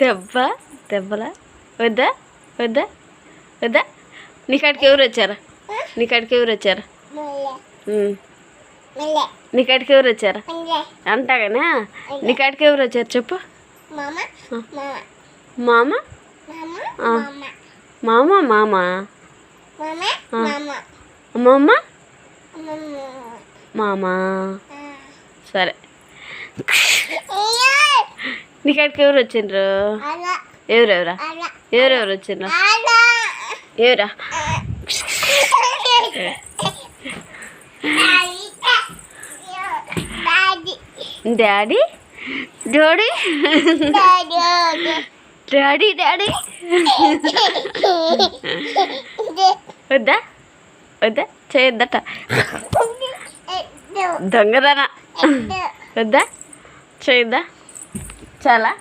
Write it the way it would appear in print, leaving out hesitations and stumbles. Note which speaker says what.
Speaker 1: దెబ్బ దెబ్బలా వద్దా వద్దా వద్దా నీకాడికి ఎవరు వచ్చారా నీకాడికి ఎవరు వచ్చారా నీకాడికి ఎవరు వచ్చారా అంటాగానే నీకాడికి ఎవరు వచ్చారు చెప్పు మామ మామ మామ అమ్మమ్మ మామ సరే నీకాడికి ఎవరు వచ్చిండ్రు ఎవరెవరా ఎవరెవరు వచ్చిండ్రు ఎవరా డాడీ డాడీ డాడీ డాడీ వద్దా వద్దా చేయొద్దట దొంగదనా వద్దా చేయొద్దా చాలా